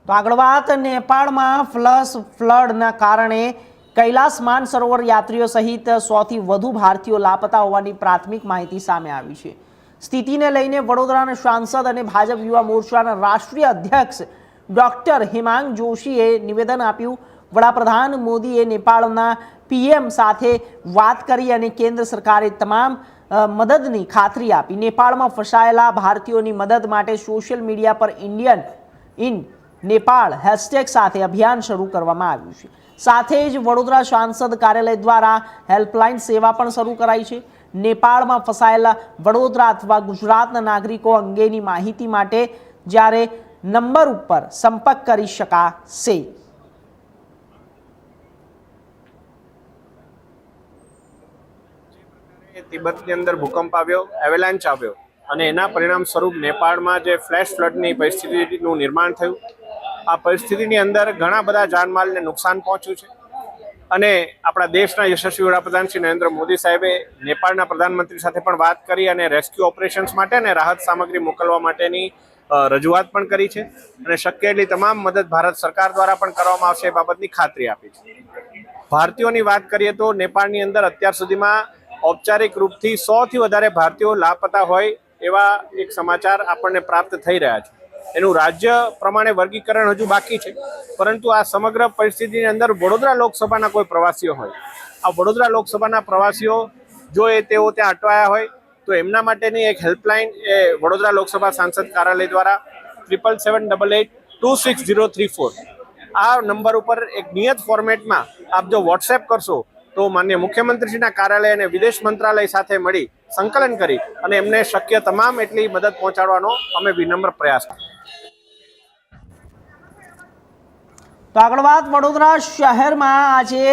તો આગળ વાત નેપાળમાં ફ્લડના કારણે કૈલાસ માનસરોવર યાત્રીઓ સહિત 100 થી વધુ ભારતીયો લાપતા હોવાની પ્રાથમિક માહિતી સામે આવી છે। સ્થિતિને લઈને વડોદરાના સાંસદ અને ભાજપ યુવા મોરચાના રાષ્ટ્રીય અધ્યક્ષ ડોક્ટર હિમાંગ જોશીએ નિવેદન આપ્યું। વડાપ્રધાન મોદીએ નેપાળના પીએમ સાથે વાત કરી અને કેન્દ્ર સરકારે તમામ મદદની ખાતરી આપી। નેપાળમાં ફસાયેલા ભારતીયોની મદદ માટે સોશિયલ મીડિયા પર ઇન્ડિયન ઇન नेपाल हैशटैग साथ अभियान शुरू करवामां आव्युं छे। साथ ज वडोदरा सांसद कार्यालय द्वारा हेल्पलाइन सेवा पण शुरू कराई छे। नेपाल में फसायेला वडोदरा अथवा गुजरातना नागरिको अंगेनी माहिती माटे ज्यारे नंबर पर संपर्क करी शकाशे। तिब्बतनी अंदर भूकंप आव्यो, एवेलांच आव्यो અને એના પરિણામ સ્વરૂપ નેપાળમાં જે ફ્લેશ ફ્લડની પરિસ્થિતિનું નિર્માણ થયું। આ પરિસ્થિતિની અંદર ઘણા બધા જાનમાલને નુકસાન પહોંચ્યું છે અને આપણા દેશના યશસ્વી વડાપ્રધાન શ્રી નરેન્દ્ર મોદી સાહેબે નેપાળના પ્રધાનમંત્રી સાથે પણ વાત કરી અને રેસ્ક્યુ ઓપરેશન્સ માટે અને રાહત સામગ્રી મોકલવા માટેની રજૂઆત પણ કરી છે અને શક્ય એટલી તમામ મદદ ભારત સરકાર દ્વારા પણ કરવામાં આવશે એ બાબતની ખાતરી આપી છે। ભારતીયોની વાત કરીએ તો નેપાળની અંદર અત્યાર સુધીમાં ઔપચારિક રૂપથી 100 થી વધારે ભારતીયો લાપતા હોય એવા એક સમાચાર આપણને પ્રાપ્ત થઈ રહ્યા છે। એનું રાજ્ય પ્રમાણે વર્ગીકરણ હજુ બાકી છે, પરંતુ આ સમગ્ર પરિસ્થિતિની અંદર વડોદરા લોકસભાના કોઈ પ્રવાસીઓ હોય, આ વડોદરા લોકસભાના પ્રવાસીઓ જો તેઓ ત્યાં અટવાયા હોય તો એમના માટેની એક હેલ્પલાઇન એ વડોદરા લોકસભા સાંસદ કાર્યાલય દ્વારા 7778260034 આ નંબર ઉપર એક નિયત ફોર્મેટમાં આપ જો વોટ્સએપ કરશો તો માનનીય મુખ્યમંત્રીશ્રીના કાર્યાલય અને વિદેશ મંત્રાલય સાથે મળી સંકલન કરી અને એમને શક્ય તમામ એટલી મદદ પહોંચાડવાનો અમે વિનમ્ર પ્રયાસ કરીએ। તો આગળ વાત વડોદરા શહેરમાં આજે